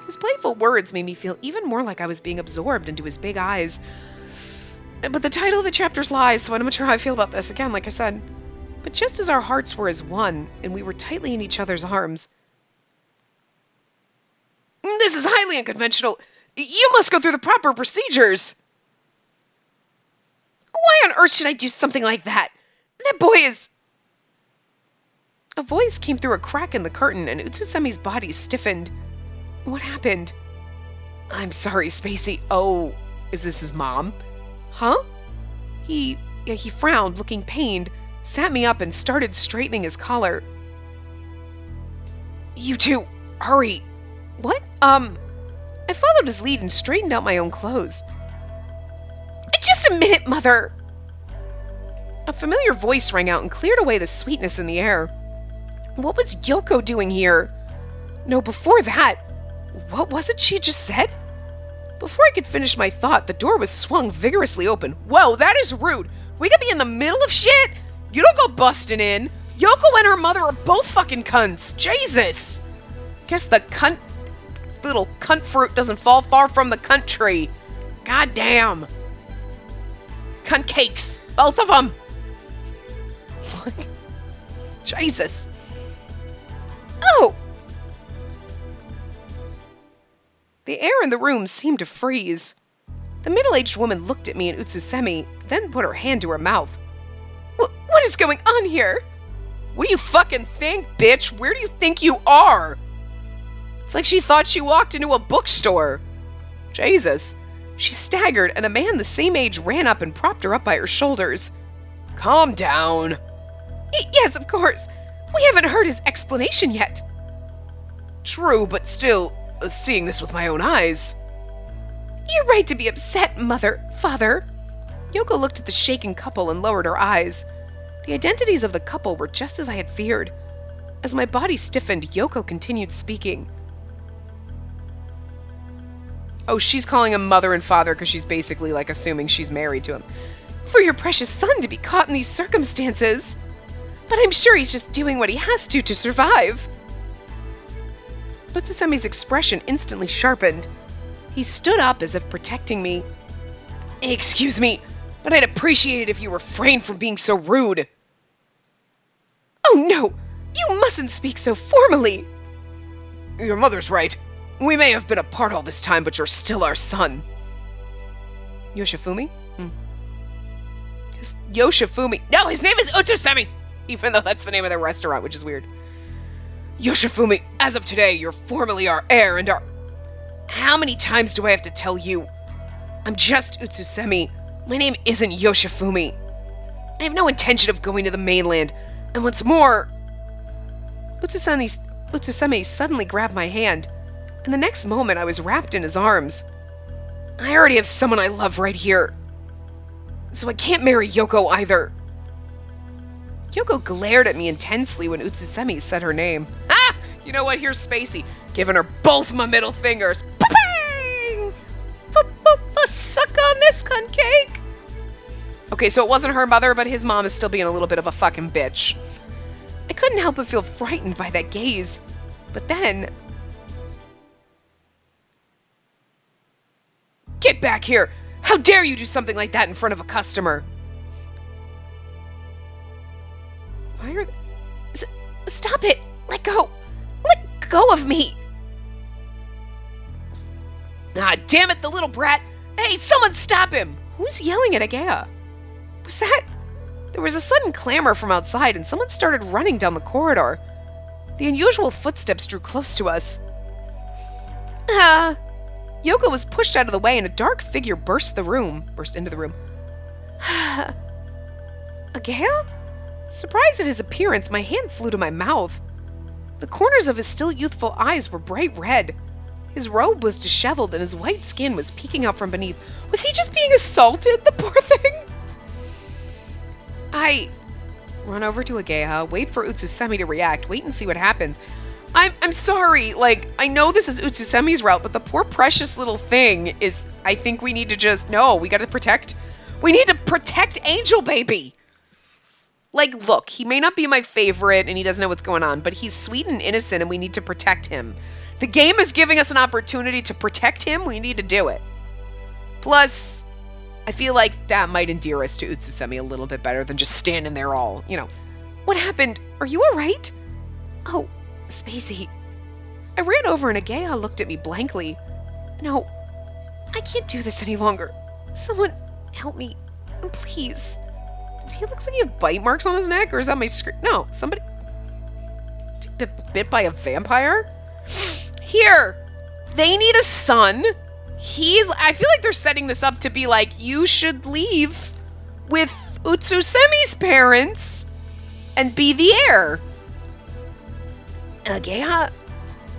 His playful words made me feel even more like I was being absorbed into his big eyes. But the title of the chapter's lies, so I'm not sure how I feel about this. Again, like I said. But just as our hearts were as one, and we were tightly in each other's arms... This is highly unconventional. You must go through the proper procedures. Why on earth should I do something like that? That boy is... A voice came through a crack in the curtain, and Utsusemi's body stiffened. What happened? I'm sorry, Spacey. Oh, is this his mom? Huh? He frowned, looking pained, sat me up and started straightening his collar. You two, hurry. What? I followed his lead and straightened out my own clothes. Just a minute, Mother. A familiar voice rang out and cleared away the sweetness in the air. What was Yoko doing here? No, before that. What was it she just said? Before I could finish my thought, the door was swung vigorously open. Whoa, that is rude. We could be in the middle of shit? You don't go busting in. Yoko and her mother are both fucking cunts. Jesus. Guess the little cunt fruit doesn't fall far from the cunt tree. God damn. Cunt cakes. Both of them. Jesus. Oh. The air in the room seemed to freeze. The middle-aged woman looked at me and Utsusemi, then put her hand to her mouth. What is going on here? What do you fucking think, bitch? Where do you think you are? It's like she thought she walked into a bookstore. Jesus. She staggered, and a man the same age ran up and propped her up by her shoulders. Calm down. Yes, of course. We haven't heard his explanation yet. True, but still, seeing this with my own eyes. You're right to be upset, Father. Yoko looked at the shaken couple and lowered her eyes. The identities of the couple were just as I had feared. As my body stiffened, Yoko continued speaking. Oh, she's calling him mother and father because she's basically like assuming she's married to him. For your precious son to be caught in these circumstances. But I'm sure he's just doing what he has to survive. Utsusemi's expression instantly sharpened. He stood up as if protecting me. Excuse me, but I'd appreciate it if you refrained from being so rude. Oh no, you mustn't speak so formally. Your mother's right. We may have been apart all this time, but you're still our son. Yoshifumi? Yoshifumi. No, his name is Utsusemi! Even though that's the name of the restaurant, which is weird. Yoshifumi, as of today, you're formally our heir and our... How many times do I have to tell you? I'm just Utsusemi. My name isn't Yoshifumi. I have no intention of going to the mainland. And what's more... Utsusemi suddenly grabbed my hand, and the next moment I was wrapped in his arms. I already have someone I love right here, so I can't marry Yoko either. Yoko glared at me intensely when Utsusemi said her name. Ah! You know what? Here's Spacey, giving her both my middle fingers. Pa-pang! Suck on this, cunt cake! Okay, so it wasn't her mother, but his mom is still being a little bit of a fucking bitch. I couldn't help but feel frightened by that gaze. But then... Get back here! How dare you do something like that in front of a customer? Why are they... Stop it! Let go! Let go of me! Ah, damn it, the little brat! Hey, someone stop him! Who's yelling at Ohgiya? Was that... There was a sudden clamor from outside, and someone started running down the corridor. The unusual footsteps drew close to us. Yoko was pushed out of the way, and a dark figure burst into the room. Ohgiya? Surprised at his appearance, my hand flew to my mouth. The corners of his still youthful eyes were bright red. His robe was disheveled, and his white skin was peeking out from beneath. Was he just being assaulted, the poor thing? I run over to Ohgiya, wait for Utsusemi to react, wait and see what happens. I'm sorry, like, I know this is Utsusemi's route, but the poor precious little thing is, I think we need to just, no, we need to protect Angel Baby. Like, look, he may not be my favorite and he doesn't know what's going on, but he's sweet and innocent and we need to protect him. The game is giving us an opportunity to protect him, we need to do it. Plus, I feel like that might endear us to Utsusemi a little bit better than just standing there all, you know. What happened? Are you alright? Oh, Spacey. I ran over and Ohgiya looked at me blankly. No, I can't do this any longer. Someone help me, please. Does he look like he have bite marks on his neck, or is that my screen? No, somebody bit by a vampire? Here, they need a son. I feel like they're setting this up to be like, you should leave with Utsusemi's parents and be the heir. Ohgiya?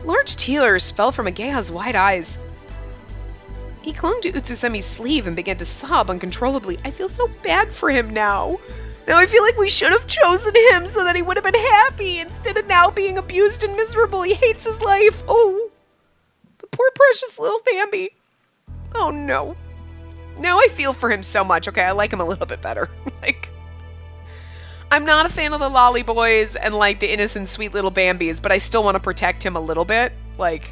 Large tears fell from Ohgiya's wide eyes. He clung to Utsusemi's sleeve and began to sob uncontrollably. I feel so bad for him now. Now I feel like we should have chosen him so that he would have been happy instead of now being abused and miserable. He hates his life. Oh, the poor precious little Bambi. Oh no. Now I feel for him so much. Okay, I like him a little bit better. Like, I'm not a fan of the lolly boys and like the innocent sweet little Bambis, but I still want to protect him a little bit. Like,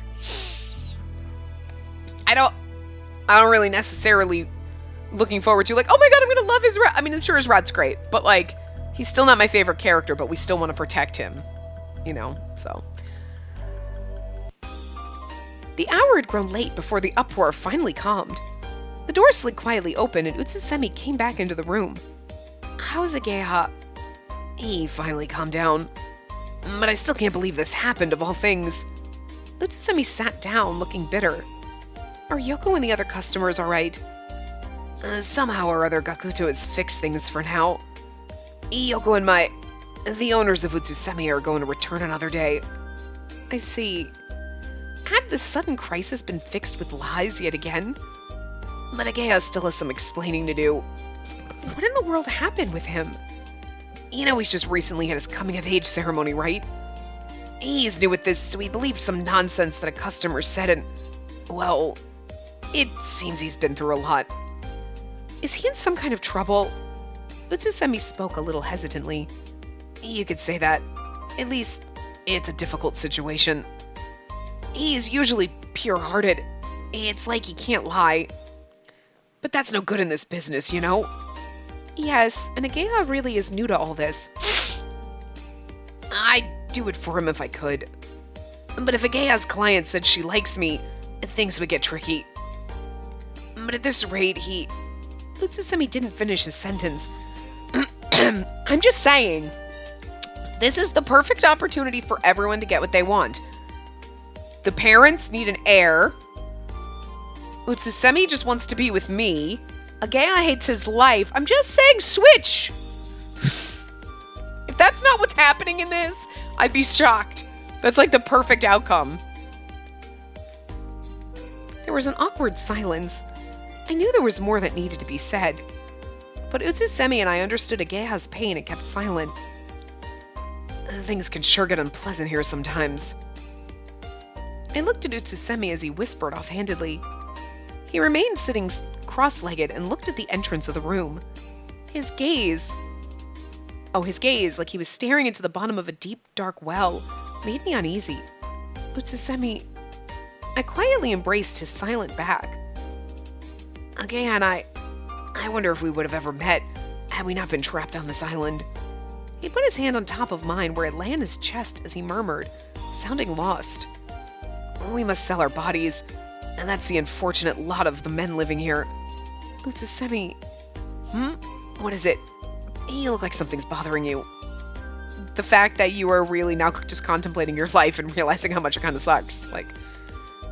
I don't really necessarily looking forward to like, oh my god, I'm gonna love his rat. I mean, I'm sure his rat's great, but like, he's still not my favorite character, but we still want to protect him, you know, so. The hour had grown late before the uproar finally calmed. The door slid quietly open and Utsusemi came back into the room. How's Ohgiya? He finally calmed down. But I still can't believe this happened, of all things. Utsusemi sat down, looking bitter. Are Yoko and the other customers alright? Somehow or other, Gakuto has fixed things for now. Yoko and the owners of Utsusemi are going to return another day. I see. Had this sudden crisis been fixed with lies yet again? But Ohgiya still has some explaining to do. What in the world happened with him? You know he's just recently had his coming-of-age ceremony, right? He's new at this, so he believed some nonsense that a customer said and... Well, it seems he's been through a lot. Is he in some kind of trouble? Utsusemi spoke a little hesitantly. You could say that. At least, it's a difficult situation. He's usually pure-hearted. It's like he can't lie. But that's no good in this business, you know? Yes, and Ohgiya really is new to all this. I'd do it for him if I could. But if Ohgiya's client said she likes me, things would get tricky. But at this rate, Utsusemi didn't finish his sentence. I'm just saying, this is the perfect opportunity for everyone to get what they want. The parents need an heir. Utsusemi just wants to be with me. Ohgiya hates his life. I'm just saying switch! If that's not what's happening in this, I'd be shocked. That's like the perfect outcome. There was an awkward silence. I knew there was more that needed to be said. But Utsusemi and I understood Ohgiya's pain and kept silent. Things can sure get unpleasant here sometimes. I looked at Utsusemi as he whispered offhandedly. He remained sitting cross-legged and looked at the entrance of the room. His gaze, like he was staring into the bottom of a deep, dark well, made me uneasy. Utsusemi, I quietly embraced his silent back. Ohgiya and I wonder if we would have ever met had we not been trapped on this island. He put his hand on top of mine where it lay on his chest as he murmured, sounding lost. We must sell our bodies, and that's the unfortunate lot of the men living here. Utsusemi, What is it? You look like something's bothering you. The fact that you are really now just contemplating your life and realizing how much it kind of sucks. Like,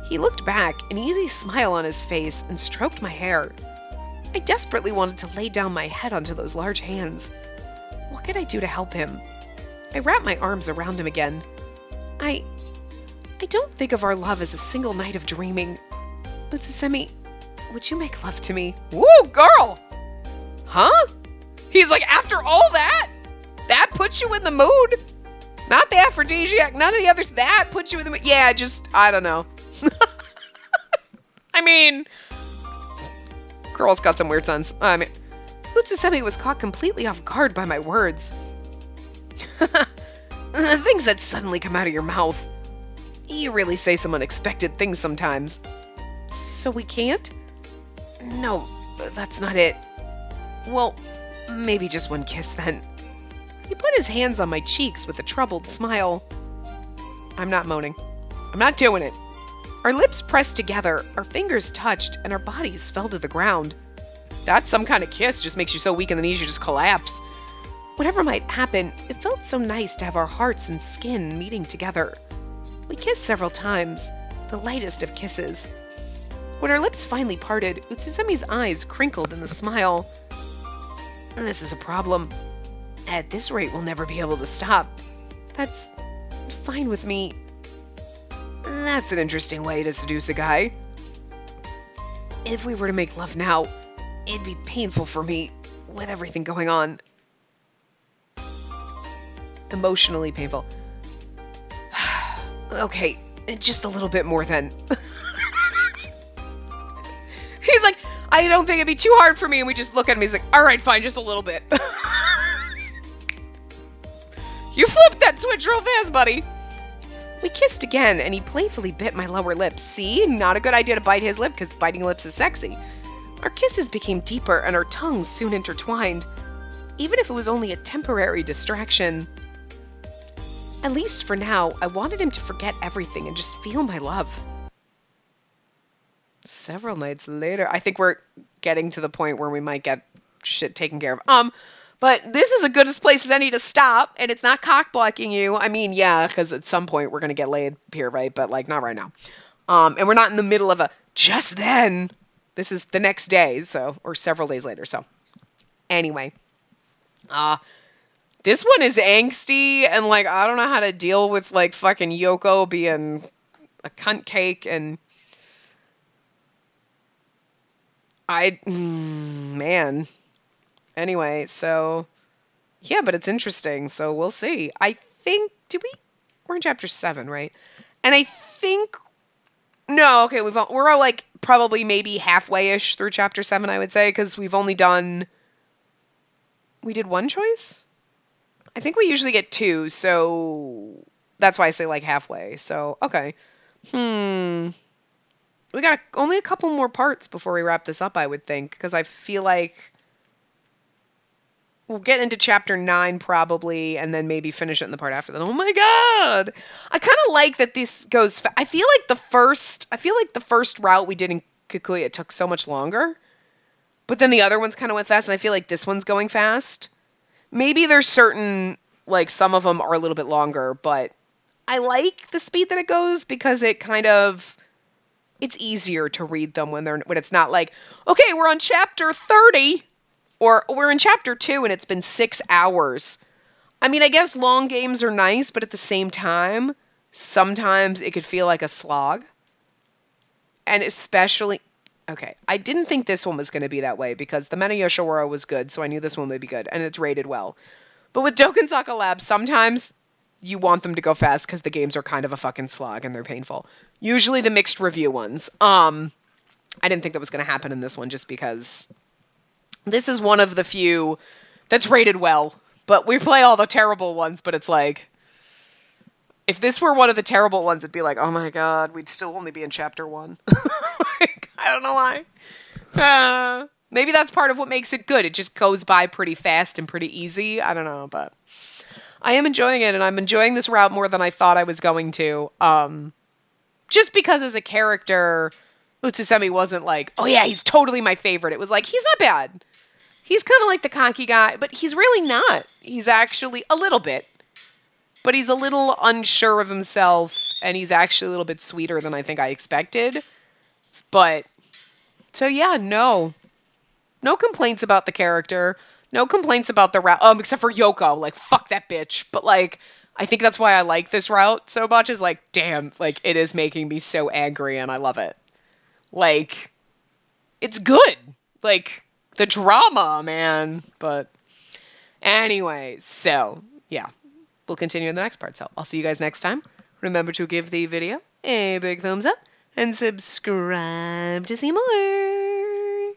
he looked back, an easy smile on his face, and stroked my hair. I desperately wanted to lay down my head onto those large hands. What could I do to help him? I wrapped my arms around him again. I don't think of our love as a single night of dreaming. Utsusemi, would you make love to me? Woo, girl! Huh? He's like, after all that? That puts you in the mood? Not the aphrodisiac, none of the others. That puts you in the mood? Yeah, I don't know. I mean, girl's got some weird sense. Utsusemi was caught completely off guard by my words. The things that suddenly come out of your mouth. You really say some unexpected things sometimes. So we can't? No, that's not it. Well, maybe just one kiss then. He put his hands on my cheeks with a troubled smile. I'm not moaning. I'm not doing it. Our lips pressed together, our fingers touched, and our bodies fell to the ground. That's some kind of kiss, just makes you so weak in the knees you just collapse. Whatever might happen, it felt so nice to have our hearts and skin meeting together. We kissed several times, the lightest of kisses. When our lips finally parted, Utsusemi's eyes crinkled in a smile. This is a problem. At this rate, we'll never be able to stop. That's fine with me. That's an interesting way to seduce a guy. If we were to make love now, it'd be painful for me with everything going on. Emotionally painful. Okay, just a little bit more then. He's like, I don't think it'd be too hard for me. And we just look at him. He's like, all right, fine, just a little bit. You flipped that switch real fast, buddy. We kissed again, and he playfully bit my lower lip. See? Not a good idea to bite his lip, because biting lips is sexy. Our kisses became deeper, and our tongues soon intertwined. Even if it was only a temporary distraction. At least for now, I wanted him to forget everything and just feel my love. Several nights later, I think we're getting to the point where we might get shit taken care of. But this is as good a place as any to stop, and it's not cock blocking you. I mean, yeah, because at some point we're gonna get laid here, right? But like, not right now. And we're not in the middle of a just then. This is the next day, so, or several days later. So, anyway, this one is angsty, and like, I don't know how to deal with like fucking Yoko being a cunt cake, and man. Anyway, so, yeah, but it's interesting, so we'll see. I think, we're in chapter 7, right? And I think, no, okay, we're like probably maybe halfway-ish through chapter 7, I would say, because we did one choice? I think we usually get 2, so that's why I say like halfway, so, okay. We got only a couple more parts before we wrap this up, I would think, because I feel like we'll get into chapter 9 probably, and then maybe finish it in the part after that. Oh my god! I kind of like that this goes. I feel like the first route we did in Kikuya took so much longer, but then the other ones kind of went fast, and I feel like this one's going fast. Maybe there's certain, like, some of them are a little bit longer, but I like the speed that it goes because it kind of it's easier to read them when it's not like, okay, we're on chapter 30 or we're in chapter 2 and it's been 6 hours. I mean, I guess long games are nice, but at the same time, sometimes it could feel like a slog. And especially, okay, I didn't think this one was going to be that way because the Men of Yoshiwara was good, so I knew this one would be good, and it's rated well. But with Dokensaka Lab, sometimes you want them to go fast because the games are kind of a fucking slog and they're painful. Usually the mixed review ones. I didn't think that was going to happen in this one just because this is one of the few that's rated well. But we play all the terrible ones, but it's like, if this were one of the terrible ones, it'd be like, oh my god, we'd still only be in chapter 1. Like, I don't know why. Maybe that's part of what makes it good. It just goes by pretty fast and pretty easy. I don't know, but I am enjoying it, and I'm enjoying this route more than I thought I was going to. Just because as a character, Utsusemi wasn't like, oh yeah, he's totally my favorite. It was like, he's not bad. He's kind of like the cocky guy, but he's really not. He's actually a little bit. But he's a little unsure of himself, and he's actually a little bit sweeter than I think I expected. But, so yeah, no complaints about the character. No complaints about the route, except for Yoko. Like, fuck that bitch. But, like, I think that's why I like this route so much, is like, damn, like, it is making me so angry, and I love it. Like, it's good. Like, the drama, man. But, anyway, so, yeah. We'll continue in the next part, so I'll see you guys next time. Remember to give the video a big thumbs up and subscribe to see more.